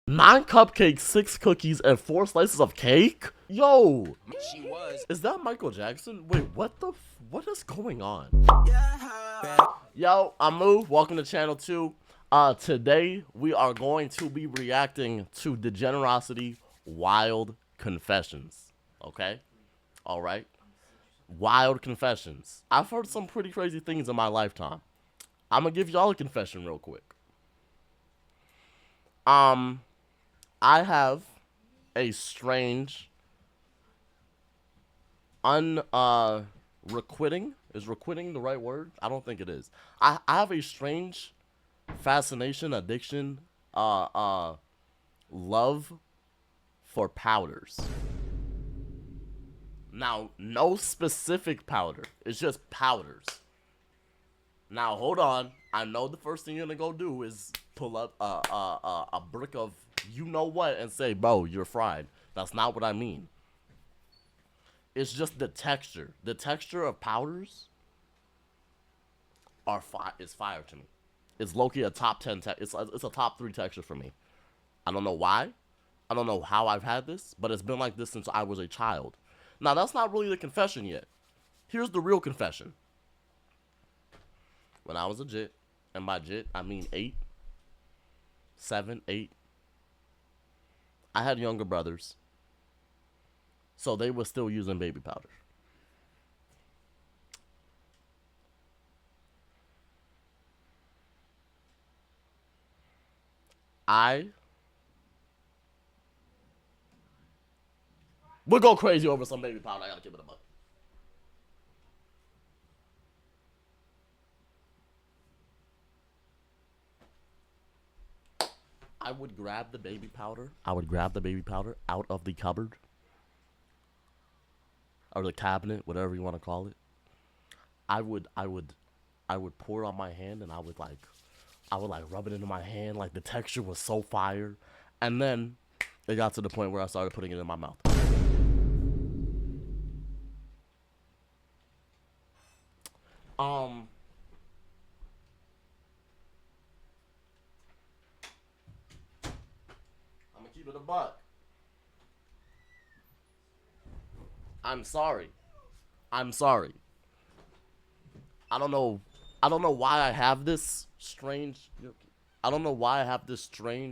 9 cupcakes, 6 cookies, and 4 slices of cake? Yo! She was. Is that Michael Jackson? Wait, what is going on? Yo, I'm Moo. Welcome to channel 2. Today we are going to be reacting to Degenerocity Wild Confessions. Okay? Alright. Wild Confessions. I've heard some pretty crazy things in my lifetime. I'm gonna give y'all a confession real quick. I have a strange requiting. Is requiting the right word? I don't think it is. I have a strange fascination, addiction, love for powders. Now, no specific powder. It's just powders. Now, hold on. I know the first thing you're gonna go do is pull up a brick of you know what and say, bro, you're fried. That's not what I mean. It's just the texture. The texture of powders is fire to me. It's low-key a top 10. It's a top 3 texture for me. I don't know why. I don't know how I've had this, but it's been like this since I was a child. Now, that's not really the confession yet. Here's the real confession. When I was a jit, and by jit, I mean 8, 7, 8, I had younger brothers, so they were still using baby powder. I would go crazy over some baby powder. I gotta keep it a buck. I would grab the baby powder. Out of the cupboard. Or the cabinet, whatever you want to call it. I would pour it on my hand, and I would rub it into my hand. Like, the texture was so fire. And then it got to the point where I started putting it in my mouth. I'm gonna keep it a buck. I'm sorry. I don't know why I have this strange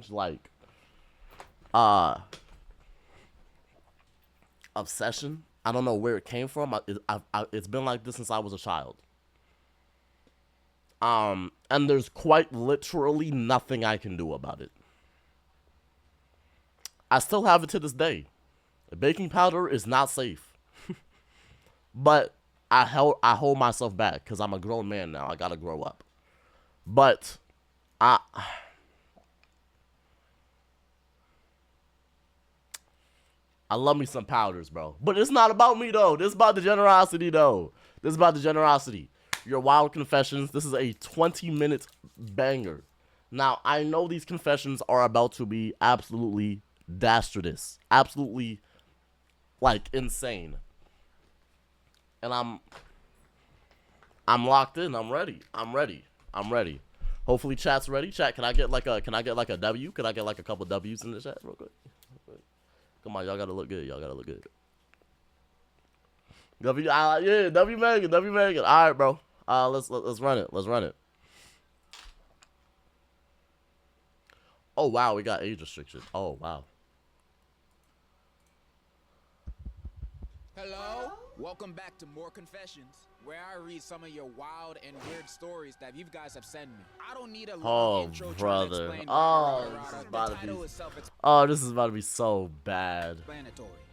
like obsession. I don't know where it came from. It's been like this since I was a child. And there's quite literally nothing I can do about it. I still have it to this day. Baking powder is not safe. But I hold myself back because I'm a grown man now. I gotta grow up. But I love me some powders, bro. But it's not about me though. This is about Degenerocity though. This is about Degenerocity. Your wild confessions. This is a 20-minute banger. Now, I know these confessions are about to be absolutely dastardous. Absolutely, like, insane. And I'm locked in. I'm ready. Hopefully chat's ready. Chat, can I get like a W? Can I get like a couple W's in the chat real quick? Come on, y'all gotta look good. Yeah, W Megan. All right, bro. Let's run it. Oh wow, we got age restrictions. Oh wow. Hello? Welcome back to More Confessions, where I read some of your wild and weird stories that you guys have sent me. I don't need a long intro brother. to explain. This is about to be so bad.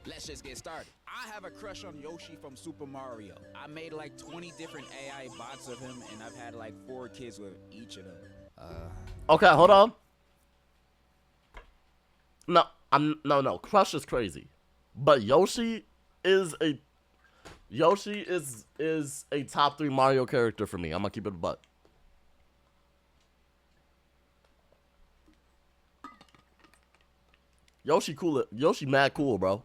Let's just get started. I have a crush on Yoshi from Super Mario. I made like 20 different AI bots of him, and I've had like 4 kids with each of them. Okay, hold on. No. Crush is crazy, but Yoshi is a top 3 Mario character for me. I'm gonna keep it a buck. Yoshi mad cool, bro.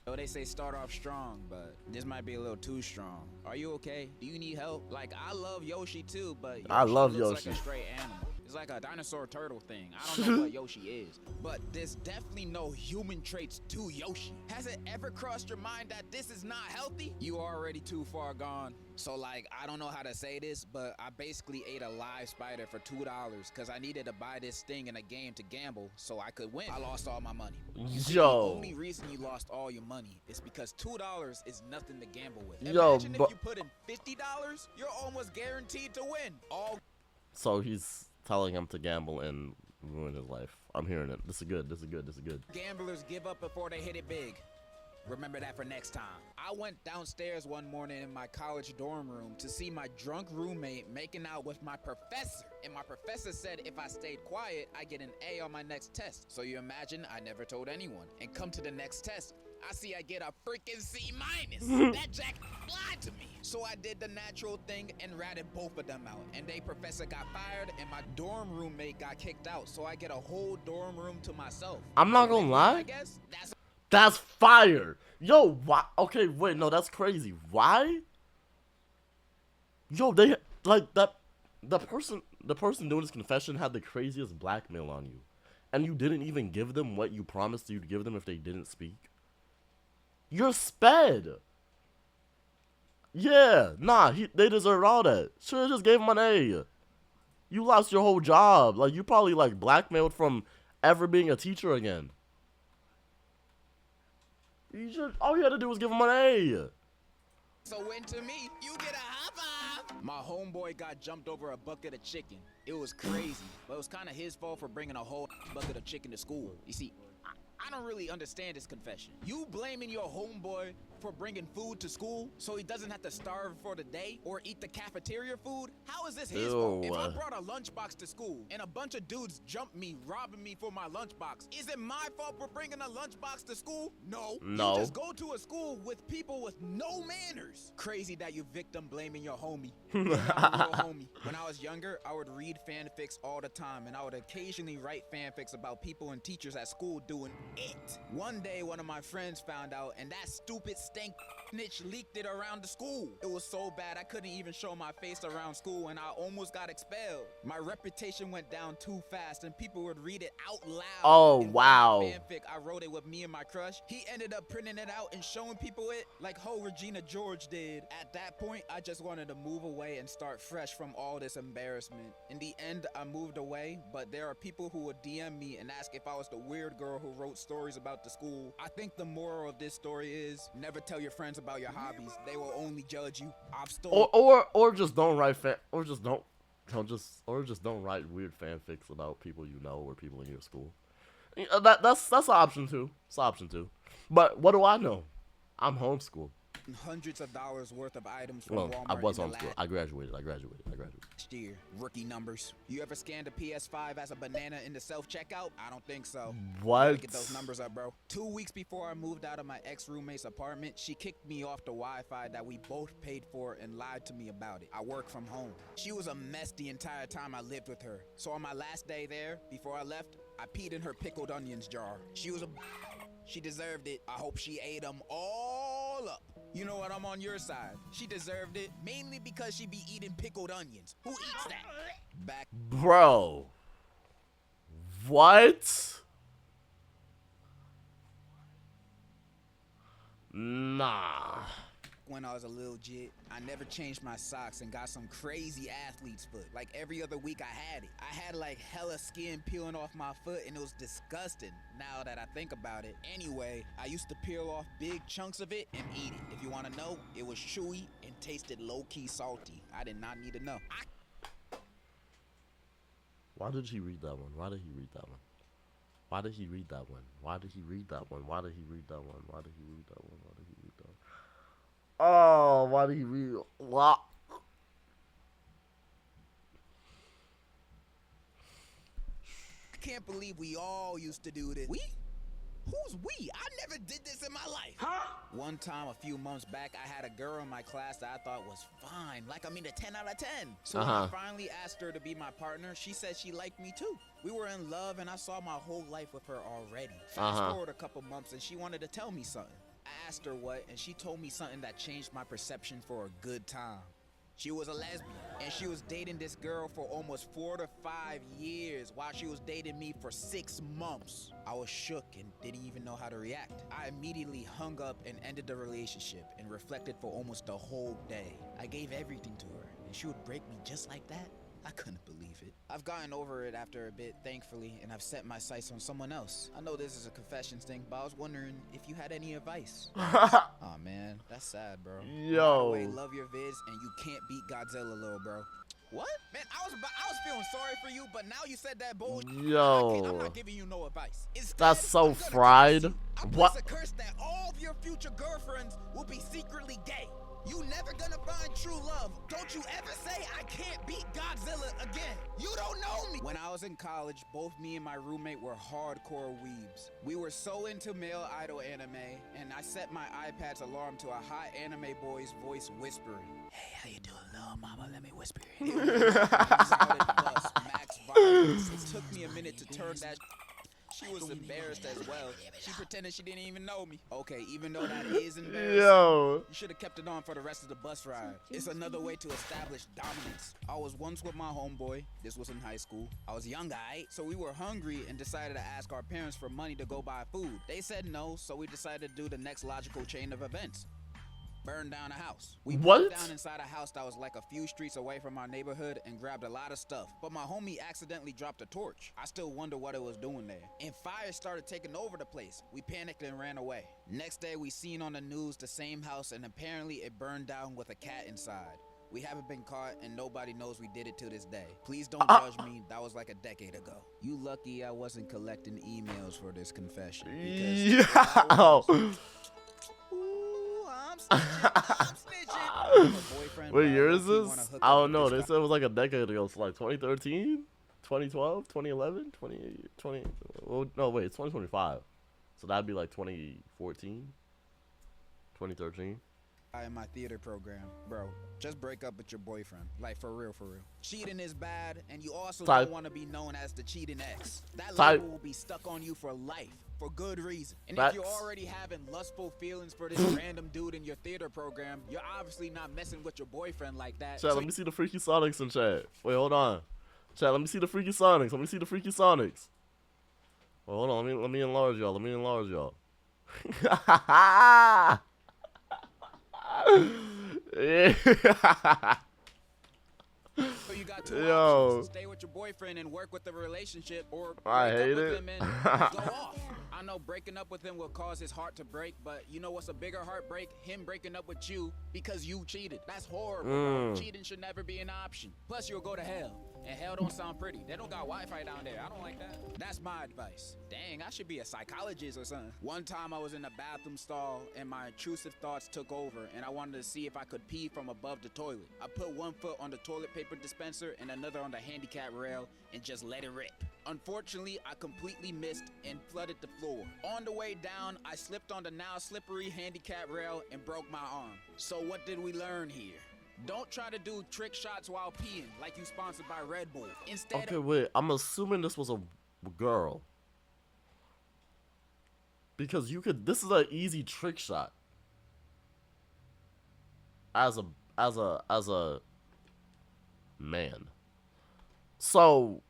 So they say start off strong, but this might be a little too strong. Are you okay? Do you need help? Like, I love Yoshi too, but Yoshi I love looks Yoshi. like a stray animal. It's like a dinosaur turtle thing. I don't know what Yoshi is, but there's definitely no human traits to Yoshi. Has it ever crossed your mind that this is not healthy? You are already too far gone. So like, I don't know how to say this, but I basically ate a live spider for $2 because I needed to buy this thing in a game to gamble so I could win. I lost all my money. You see, the only reason you lost all your money is because $2 is nothing to gamble with. Imagine if you put in $50, you're almost guaranteed to win. So he's telling him to gamble and ruin his life. I'm hearing it. This is good. This is good. This is good. Gamblers give up before they hit it big. Remember that for next time. I went downstairs one morning in my college dorm room to see my drunk roommate making out with my professor. And my professor said if I stayed quiet, I get an A on my next test. So you imagine I never told anyone. And come to the next test, I see I get a freaking C-. That jack lied to me. So I did the natural thing and ratted both of them out. And they professor got fired and my dorm roommate got kicked out. So I get a whole dorm room to myself. I'm not gonna lie. I guess that's fire. Yo, why? Okay, wait, no, that's crazy. Why? Yo, they like that. The person doing this confession had the craziest blackmail on you, and you didn't even give them what you promised you'd give them if they didn't speak. You're sped. Yeah, nah, they deserve all that. Should've just gave him an A. You lost your whole job. Like, you probably like blackmailed from ever being a teacher again. All you had to do was give him an A. So when to me, you get a high five. My homeboy got jumped over a bucket of chicken. It was crazy, but it was kind of his fault for bringing a whole bucket of chicken to school. You see, I don't really understand this confession. You blaming your homeboy for bringing food to school so he doesn't have to starve for the day or eat the cafeteria food? How is this his fault? If I brought a lunchbox to school and a bunch of dudes jumped me, robbing me for my lunchbox, is it my fault for bringing a lunchbox to school? No. No. You just go to a school with people with no manners. Crazy that you victim blaming your homie. You're not a real homie. When I was younger, I would read fanfics all the time, and I would occasionally write fanfics about people and teachers at school doing it. One day, one of my friends found out, and that stupid stank snitch leaked it around the school. It was so bad I couldn't even show my face around school, and I almost got expelled. My reputation went down too fast, and people would read it out loud. Oh, in wow. Fanfic, I wrote it with me and my crush. He ended up printing it out and showing people it like how Regina George did. At that point, I just wanted to move away and start fresh from all this embarrassment. In the end, I moved away, but there are people who would DM me and ask if I was the weird girl who wrote stories about the school. I think the moral of this story is never tell your friends about your hobbies. They will only judge you. I've stolen. Or just don't write don't write weird fanfics about people you know or people in your school. That's an option too. It's an option too. But what do I know? I'm homeschooled. Hundreds of dollars worth of items from Well, Walmart. I was homeschooled. I graduated. Last year, rookie numbers. You ever scanned a PS5 as a banana in the self-checkout? I don't think so. What? Get those numbers up, bro. 2 weeks before I moved out of my ex-roommate's apartment, she kicked me off the Wi-Fi that we both paid for and lied to me about it. I work from home. She was a mess the entire time I lived with her. So on my last day there, before I left, I peed in her pickled onions jar. She was a... She deserved it. I hope she ate them all up. You know what? I'm on your side. She deserved it, mainly because she be eating pickled onions. Who eats that? Back. Bro. What? Nah. When I was a little jit, I never changed my socks and got some crazy athlete's foot. Like every other week I had it. I had like hella skin peeling off my foot and it was disgusting now that I think about it. Anyway, I used to peel off big chunks of it and eat it. If you want to know, it was chewy and tasted low-key salty. I did not need to know. Why did he read that one? Why did he read that one? Why did he read that one? Why did he read that one? Why did he read that one? Why did he read that one? Why did he read that one? Oh, why did he read? What? I can't believe we all used to do this. We? Who's we? I never did this in my life. Huh? One time a few months back, I had a girl in my class that I thought was fine. Like, I mean, a 10 out of 10. So when I finally asked her to be my partner, she said she liked me too. We were in love and I saw my whole life with her already. Fast forward a couple months and she wanted to tell me something. I asked her what, and she told me something that changed my perception for a good time. She was a lesbian, and she was dating this girl for almost 4 to 5 years while she was dating me for 6 months. I was shook and didn't even know how to react. I immediately hung up and ended the relationship and reflected for almost the whole day. I gave everything to her, and she would break me just like that? I couldn't believe it. I've gotten over it after a bit, thankfully, and I've set my sights on someone else. I know this is a confessions thing, but I was wondering if you had any advice. Aw, man, that's sad, bro. Yo. By the way, love your vids, and you can't beat Godzilla, little bro. What? Man, I was feeling sorry for you, but now you said that bullshit. Yo. I'm not giving you no advice. Instead, That's so I'm gonna fried. curse you. I What? place a curse that all of your future girlfriends will be secretly gay. You never gonna find true love. Don't you ever say I can't beat Godzilla again. You don't know me. When I was in college, both me and my roommate were hardcore weebs. We were so into male idol anime, and I set my iPad's alarm to a hot anime boy's voice whispering. Hey, how you doing, little mama? Let me whisper in your ear. Solid bus, max violence. It took me a minute to turn that. She was embarrassed as well. She pretended she didn't even know me. Okay, even though that is embarrassing, Yo. you should have kept it on for the rest of the bus ride. It's another way to establish dominance. I was once with my homeboy. This was in high school. I was young, so we were hungry and decided to ask our parents for money to go buy food. They said no, so we decided to do the next logical chain of events. Burn down a house. We What? broke down inside a house that was like a few streets away from our neighborhood and grabbed a lot of stuff. But my homie accidentally dropped a torch. I still wonder what it was doing there. And fire started taking over the place. We panicked and ran away. Next day we seen on the news the same house, and apparently it burned down with a cat inside. We haven't been caught and nobody knows we did it to this day. Please don't judge me, that was like a decade ago. You lucky I wasn't collecting emails for this confession. Yo. I'm snitching. What year is this? I don't know. They said it was like a decade ago. So like 2013, 2012, 2011, 20, well, no, wait, it's 2025. So that'd be like 2014, 2013. In my theater program, bro, just break up with your boyfriend. Like, for real, for real. Cheating is bad, and you also don't want to be known as the cheating ex. That label will be stuck on you for life, for good reason. And if you're already having lustful feelings for this random dude in your theater program, you're obviously not messing with your boyfriend like that. Chat, let me see the Freaky Sonics in chat. Wait, hold on. Chat, let me see the Freaky Sonics. Let me see the Freaky Sonics. Wait, hold on. Let me enlarge y'all. Let me enlarge y'all. Yeah. So you got two options: stay with your boyfriend and work with the relationship, or break up with him and go off. I know breaking up with him will cause his heart to break, but you know what's a bigger heartbreak? Him breaking up with you because you cheated. That's horrible. Cheating should never be an option. Plus, you'll go to hell. And hell don't sound pretty. They don't got Wi-Fi down there. I don't like that. That's my advice. Dang, I should be a psychologist or something. One time I was in a bathroom stall and my intrusive thoughts took over, and I wanted to see if I could pee from above the toilet. I put one foot on the toilet paper dispenser and another on the handicap rail and just let it rip. Unfortunately, I completely missed and flooded the floor. On the way down, I slipped on the now slippery handicap rail and broke my arm. So what did we learn here? Don't try to do trick shots while peeing like you sponsored by Red Bull. Instead, okay, wait. I'm assuming this was a girl. Because you could, this is an easy trick shot. As a man. So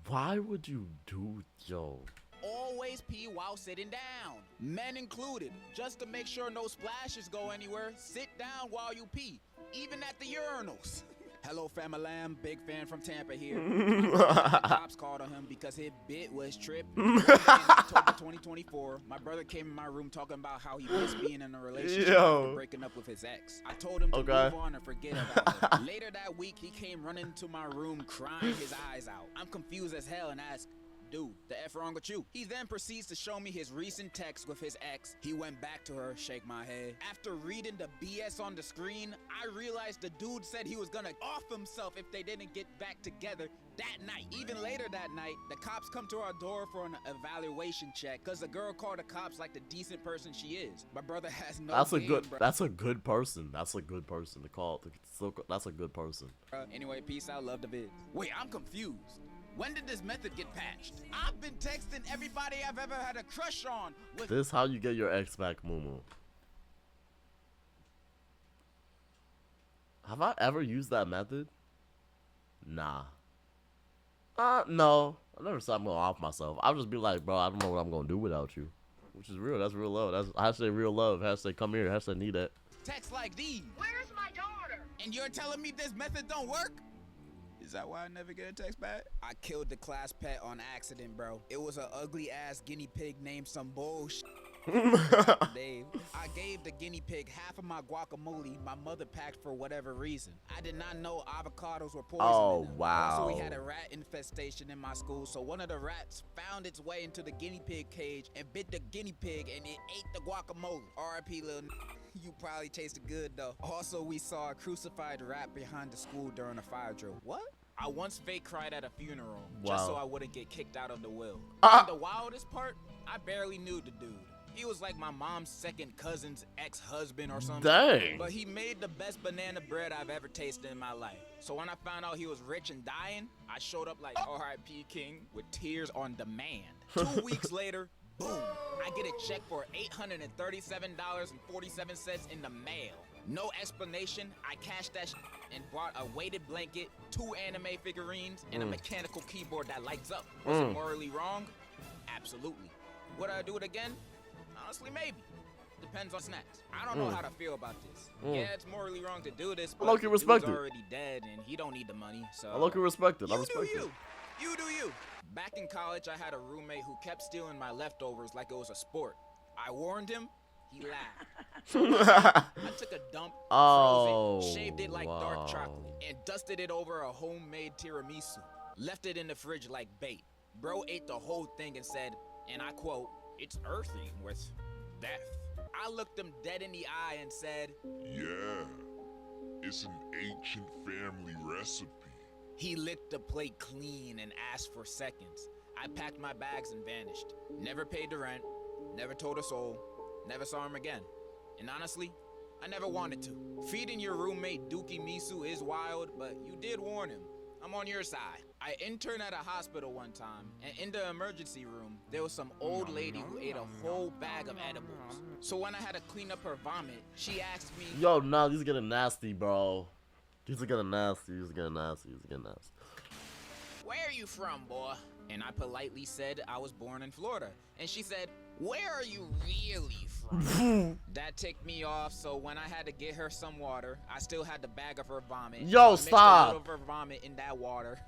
why would you do, yo? Always pee while sitting down, men included. Just to make sure no splashes go anywhere, sit down while you pee, even at the urinals. Hello, Famalam, big fan from Tampa here. The cops called on him because his bit was tripping. In October 2024, my brother came in my room talking about how he missed being in a relationship after breaking up with his ex. I told him to move on and forget about it. Later that week, he came running to my room crying his eyes out. I'm confused as hell and asked, dude, the F wrong with you? He then proceeds to show me his recent text with his ex. He went back to her, shake my head. After reading the BS on the screen, I realized the dude said he was gonna off himself if they didn't get back together that night. Even later that night, the cops come to our door for an evaluation check because the girl called the cops like the decent person she is. My brother has no That's a good person. That's a good person to call. That's a good person. Anyway, peace out, love the vid. Wait, I'm confused. When did this method get patched? I've been texting everybody I've ever had a crush on with— This how you get your ex back, Mumu. Have I ever used that method? Nah. No. I never said I'm gonna off myself. I'll just be like, bro, I don't know what I'm gonna do without you. Which is real. That's real love. That's hashtag real love. Hashtag come here. Hashtag need that. Text like these. Where's my daughter? And you're telling me this method don't work? Is that why I never get a text back? I killed the class pet on accident, bro. It was an ugly ass guinea pig named some bullshit. Dave, I gave the guinea pig half of my guacamole my mother packed for whatever reason. I did not know avocados were poison. Oh, in them. wow. Also, we had a rat infestation in my school, so one of the rats found its way into the guinea pig cage and bit the guinea pig, and it ate the guacamole. R.I.P. little you probably tasted good though. Also, we saw a crucified rat behind the school during a fire drill. What? I once fake cried at a funeral just so Wow. I wouldn't get kicked out of the will. Ah. And the wildest part, I barely knew the dude. He was like my mom's second cousin's ex-husband or something. Dang. But he made the best banana bread I've ever tasted in my life. So when I found out he was rich and dying, I showed up like R.I.P. King with tears on demand. 2 weeks later, boom, I get a check for $837.47 in the mail. No explanation, I cashed that and bought a weighted blanket, 2 anime figurines, and a mechanical keyboard that lights up. Was it morally wrong? Absolutely. Would I do it again? Honestly, maybe. Depends on snacks. I don't know how to feel about this. Yeah, it's morally wrong to do this, but low-key the respect dude's it. already dead and he don't need the money, so... I look and respect it. I You respect do you. it. You do you. Back in college, I had a roommate who kept stealing my leftovers like it was a sport. I warned him. He laughed. I took a dump, Oh, froze it, shaved it like dark wow. chocolate, and dusted it over a homemade tiramisu. Left it in the fridge like bait. Bro ate the whole thing and said, and I quote, "It's earthy with death." I looked him dead in the eye and said, Yeah, it's an ancient family recipe. He licked the plate clean and asked for seconds. I packed my bags and vanished. Never paid the rent, never told a soul, never saw him again. And honestly, I never wanted to. Feeding your roommate Dookie Misu is wild, but you did warn him. I'm on your side. I interned at a hospital one time, and in the emergency room, there was some old lady who ate a whole bag of edibles. So when I had to clean up her vomit, she asked me, Yo, nah, these are getting nasty, bro. These are getting nasty. These are getting nasty. These are getting nasty. "Where are you from, boy?" And I politely said I was born in Florida. And she said, "Where are you really from?" That ticked me off, so when I had to get her some water, I still had the bag of her vomit. Yo, So I mixed stop. a little of her vomit in that water.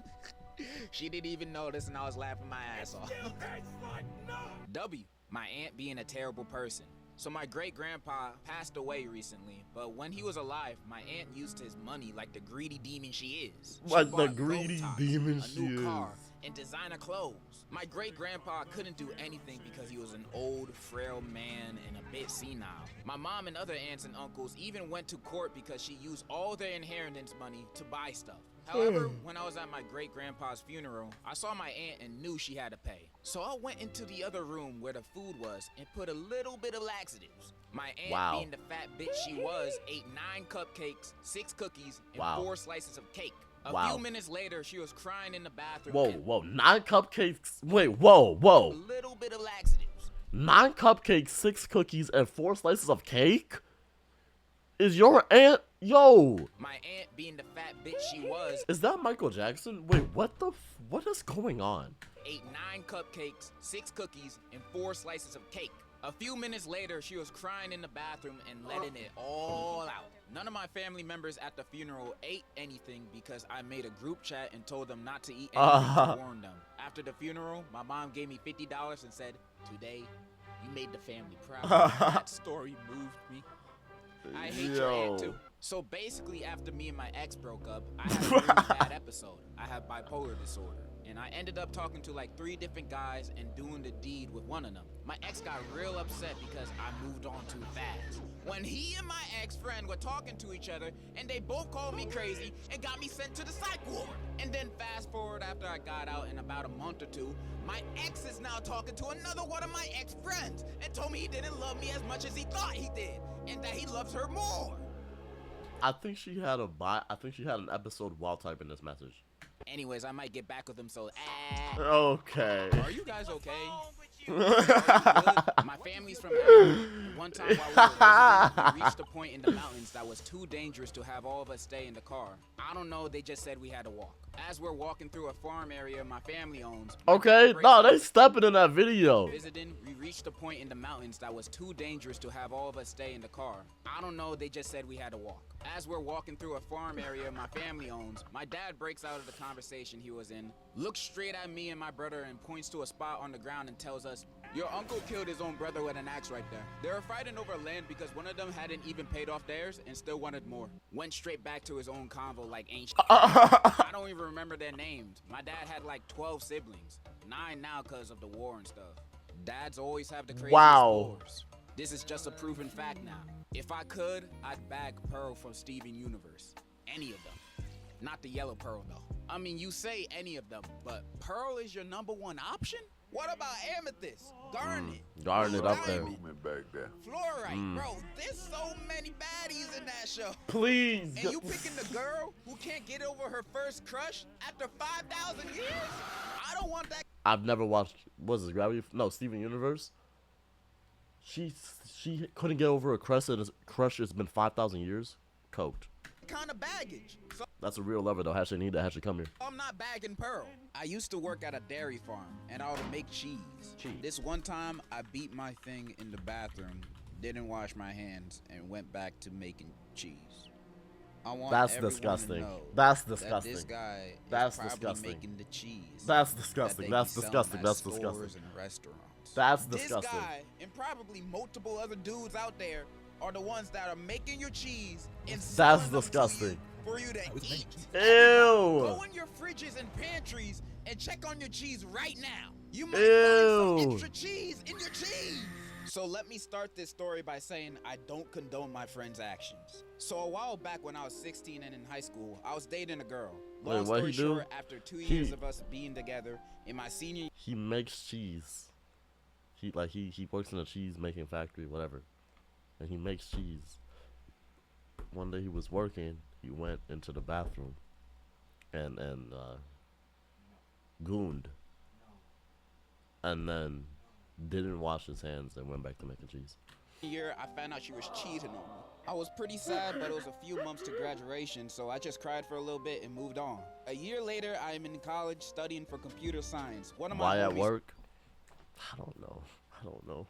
She didn't even notice, and I was laughing my ass off. W, my aunt being a terrible person. So my great-grandpa passed away recently, but when he was alive, my aunt used his money like the greedy demon she is. She Like the bought greedy Botox, demon a she new is. car, and designer clothes. My great-grandpa couldn't do anything because he was an old, frail man and a bit senile. My mom and other aunts and uncles even went to court because she used all their inheritance money to buy stuff. However, when I was at my great-grandpa's funeral, I saw my aunt and knew she had to pay. So I went into the other room where the food was and put a little bit of laxatives. My aunt, Wow. being the fat bitch she was, ate 9 cupcakes, 6 cookies, and Wow. 4 slices of cake. A Wow. few minutes later, she was crying in the bathroom. Whoa, and whoa, 9 cupcakes. Wait, whoa, a whoa. little bit of laxatives. 9 cupcakes, 6 cookies, and 4 slices of cake? Is your aunt? Yo, My aunt, being the fat bitch she was, is that Michael Jackson? Wait, what is going on? ate 9 cupcakes, 6 cookies, and 4 slices of cake. A few minutes later, she was crying in the bathroom and letting it all out. None of my family members at the funeral ate anything because I made a group chat and told them not to eat anything to warn them. After the funeral, my mom gave me $50 and said, "Today, you made the family proud." That story moved me. I hate your aunt too. So basically, after me and my ex broke up, I had a really bad episode. I have bipolar disorder. And I ended up talking to like 3 different guys and doing the deed with one of them. My ex got real upset because I moved on too fast. When he and my ex-friend were talking to each other, and they both called me crazy and got me sent to the psych ward. And then fast forward after I got out in about a month or 2, my ex is now talking to another one of my ex-friends and told me he didn't love me as much as he thought he did, and that he loves her more. I think she had an episode while typing this message. Anyways, I might get back with him, so Okay. Are you guys okay? you. Are you good? My family's from Africa. One time while we were visiting, we reached a point in the mountains that was too dangerous to have all of us stay in the car. I don't know, they just said we had to walk. As we're walking through a farm area my family owns. Okay, no, they stepping in that video. Visiting, we reached a point in the mountains that was too dangerous to have all of us stay in the car. I don't know, they just said we had to walk. As we're walking through a farm area my family owns, my dad breaks out of the conversation he was in, looks straight at me and my brother and points to a spot on the ground and tells us, "Your uncle killed his own brother with an axe right there." They were fighting over land because one of them hadn't even paid off theirs and still wanted more. Went straight back to his own convo like ain't shit. I don't even remember their names. My dad had like 12 siblings, 9 now because of the war and stuff. Dads always have the craziest wars. This is just a proven fact now. If I could, I'd bag Pearl from Steven Universe. Any of them. Not the yellow Pearl though. I mean, you say any of them, but Pearl is your #1 option? What about Amethyst, Garnet, Garnet up there. Movement back there. Fluorite? Bro, there's so many baddies in that show. Please. And you picking the girl who can't get over her first crush after 5,000 years? I don't want that I've never watched. Was it Gravity? No, Steven Universe. She couldn't get over a crush, and his crush has been 5,000 years. Coked. kind of baggage. So That's a real lover though. Hashtag need to hashtag come here. I'm not bagging Pearl. I used to work at a dairy farm and I would make cheese. This one time I beat my thing in the bathroom, didn't wash my hands, and went back to making cheese. I want That's everyone disgusting. to know That's that disgusting. this guy That's is probably disgusting. making the cheese. That's that disgusting. they That's be selling disgusting. at That's stores disgusting. and restaurants. That's disgusting. This guy and probably multiple other dudes out there are the ones that are making your cheese and selling them to disgusting. you for you to eat. Ew. Go in your fridges and pantries and check on your cheese right now. You might find some extra cheese in your cheese. So let me start this story by saying I don't condone my friend's actions. So a while back when I was 16 and in high school, I was dating a girl. Wait, Long what story he do? short, after 2 years of us being together, in my senior He makes cheese. He works in a cheese making factory, whatever, and he makes cheese. One day he was working. He went into the bathroom and gooned, and then didn't wash his hands and went back to making cheese. year, I found out she was cheating on me. I was pretty sad, but it was a few months to graduation, so I just cried for a little bit and moved on. A year later, I am in college studying for computer science. One of my Why at homies work? I don't know.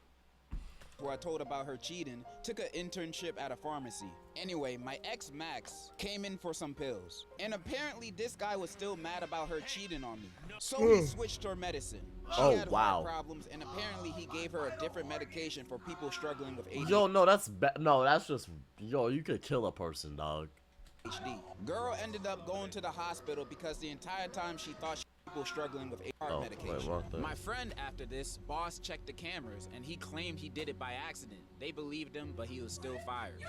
who I told about her cheating took an internship at a pharmacy. Anyway, my ex Max came in for some pills, and apparently this guy was still mad about her cheating on me. So he switched her medicine. She Oh, had wow. heart problems, and apparently he gave her a different medication for people struggling with ADHD. Yo, no, that's no, that's just you could kill a person, dog. Girl ended up going to the hospital because the entire time she thought she was people struggling with heart Oh, medication. wait, what the- My friend, after this, boss checked the cameras and he claimed he did it by accident. They believed him, but he was still fired.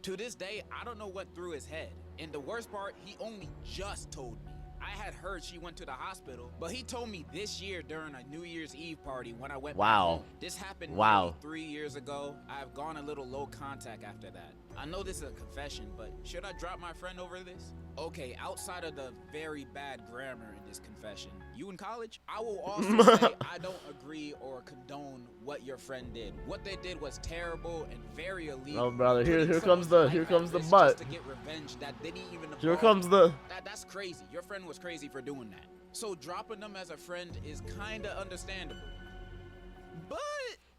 To this day, I don't know what through his head. And the worst part, he only just told me. I had heard she went to the hospital, but he told me this year during a New Year's Eve party when I went back Wow. home. This happened Wow. nearly 3 years ago. I've gone a little low contact after that. I know this is a confession, but should I drop my friend over this? Okay, outside of the very bad grammar in this confession, you in college? I will also say I don't agree or condone what your friend did. What they did was terrible and very illegal. No, brother, here Putting comes someone's the life at butt. risk just to get revenge that didn't even Here involve comes you. the. That's crazy. Your friend was crazy for doing that. So dropping them as a friend is kinda understandable. But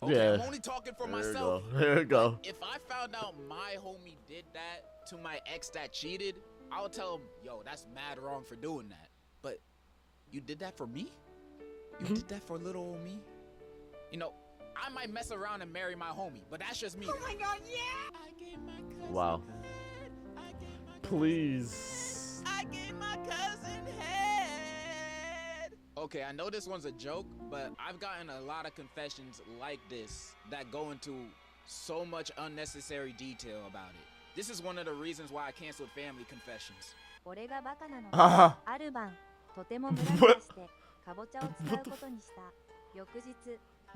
okay, Yeah. I'm only talking for There you myself. go. There you go. If I found out my homie did that to my ex that cheated, I'll tell him, yo, that's mad wrong for doing that. But you did that for me? You did that for little old me? You know, I might mess around and marry my homie, but that's just me. Oh my god, yeah! I gave my cousin Wow. head. I gave my Please. I gave my cousin head. Okay, I know this one's a joke, but I've gotten a lot of confessions like this that go into so much unnecessary detail about it. This is one of the reasons why I canceled family confessions. 俺がバカなので、あある晩、とてもムラムラして、かぼちゃを使うことにした。翌日、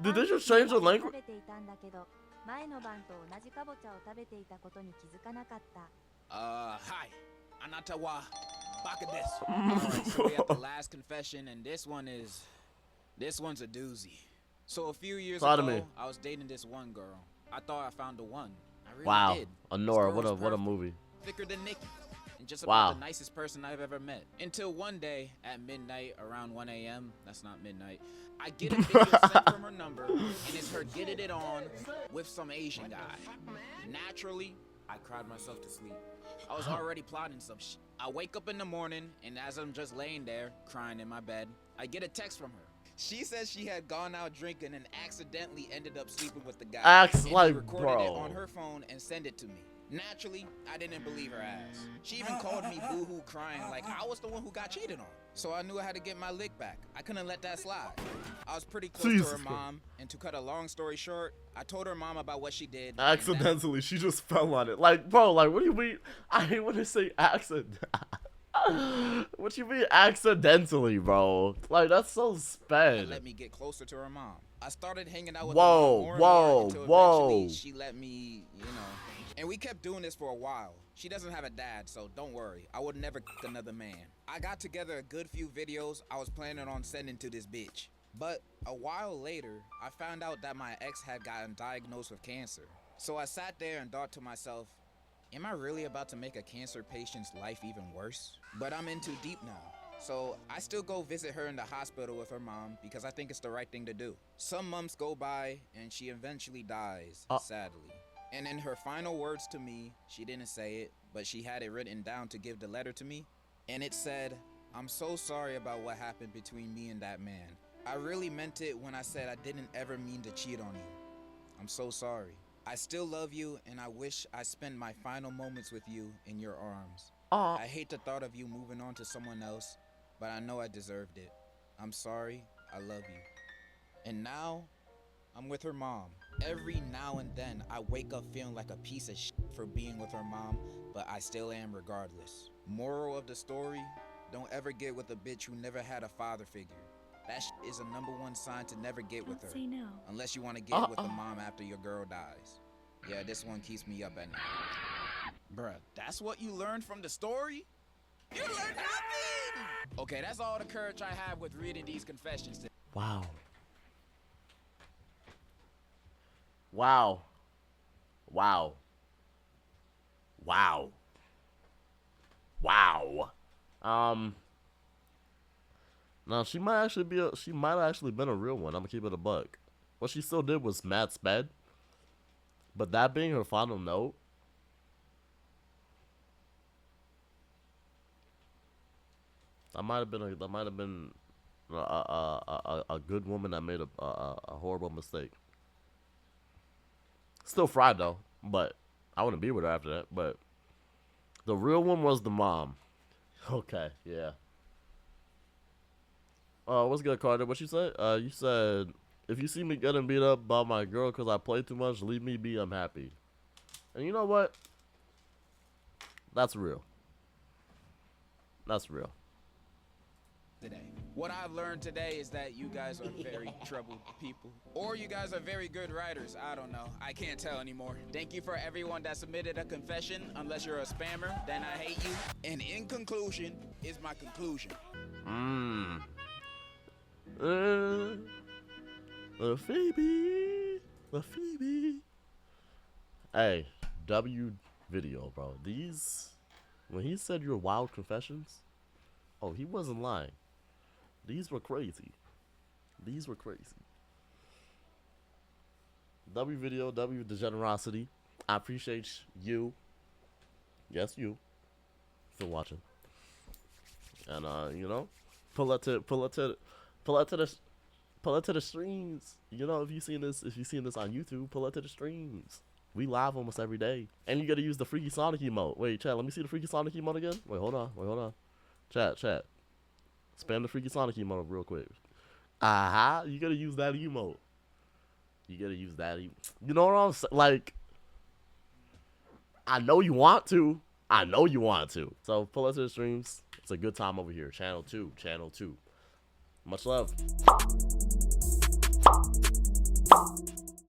Did they just change the 食 language? べていたんだけど、前の晩と同じかぼちゃを食べていたことに気づかなかった。 Hi. Anata wa baka desu. Alright, so we have the last confession, and this one's a doozy. So a few years Talk to ago, me. I was dating this one girl. I thought I found the one. I really Wow. did. Honora, This girl what was a perfect. movie. Thicker than Nikki. And just Wow. about the nicest person I've ever met. Until one day at midnight, around 1 a.m., that's not midnight, I get a video sent from her number, and it's her getting it on with some Asian guy. Naturally, I cried myself to sleep. I was already plotting some shit. I wake up in the morning, and as I'm just laying there, crying in my bed, I get a text from her. She says she had gone out drinking and accidentally ended up sleeping with the guy. Acts and he like, recorded it bro. on her phone and sent it to me. Naturally, I didn't believe her ass. She even called me boohoo crying like I was the one who got cheated on. So I knew I had to get my lick back. I couldn't let that slide. I was pretty close Jesus to her Christ. mom, and to cut a long story short, I told her mom about what she did. and that- Accidentally, she just fell on it. Like, bro, like, what do you mean? I hate when they say accident. What you mean accidentally, bro? Like, that's so That sped. let me get closer to her mom. I started hanging out with Whoa, her mom more and whoa, more until whoa. eventually she let me, And we kept doing this for a while. She doesn't have a dad, so don't worry. I would never another man. I got together a good few videos I was planning on sending to this bitch. But a while later, I found out that my ex had gotten diagnosed with cancer. So I sat there and thought to myself, am I really about to make a cancer patient's life even worse? But I'm in too deep now. So I still go visit her in the hospital with her mom because I think it's the right thing to do. Some months go by and she eventually dies, sadly. And in her final words to me, she didn't say it, but she had it written down to give the letter to me. And it said, I'm so sorry about what happened between me and that man. I really meant it when I said I didn't ever mean to cheat on you. I'm so sorry. I still love you, and I wish I spent my final moments with you in your arms. Aw. I hate the thought of you moving on to someone else, but I know I deserved it. I'm sorry. I love you. And now, I'm with her mom. Every now and then, I wake up feeling like a piece of shit for being with her mom, but I still am regardless. Moral of the story, don't ever get with a bitch who never had a father figure. That shit is a #1 sign to never get with her. Don't say no. Unless you want to get with the mom after your girl dies. Yeah, this one keeps me up at night. Bruh, that's what you learned from the story? You learned nothing! Okay, that's all the courage I have with reading these confessions. Wow. Wow. Wow. Wow. Wow. Now she might actually been a real one. I'm gonna keep it a buck. What she still did was mad sped. But that being her final note, that might have been a good woman that made a horrible mistake. Still fried though, but I wouldn't be with her after that. But the real one was the mom. Okay, yeah. What's good, Carter? What you said? You said, if you see me getting beat up by my girl because I play too much, leave me be, I'm happy. And you know what? That's real. That's real. Today. What I've learned today is that you guys are very troubled people. Or you guys are very good writers. I don't know. I can't tell anymore. Thank you for everyone that submitted a confession. Unless you're a spammer, then I hate you. And in conclusion is my conclusion. The Phoebe. Hey, W video, bro. These, when he said your wild confessions, oh, he wasn't lying. These were crazy. These were crazy. W video, W the generosity. I appreciate you. Yes, you. For watching. And you know, pull up to the streams. You know, if you seen this on YouTube, pull up to the streams. We live almost every day. And you gotta use the Freaky Sonic emote. Wait, chat, let me see the Freaky Sonic emote again. Wait, hold on. Chat. Spam the Freaky Sonic emote real quick. You gotta use that emote. You know what I'm saying? Like, I know you want to. So pull up to the streams. It's a good time over here. Channel 2. Much love.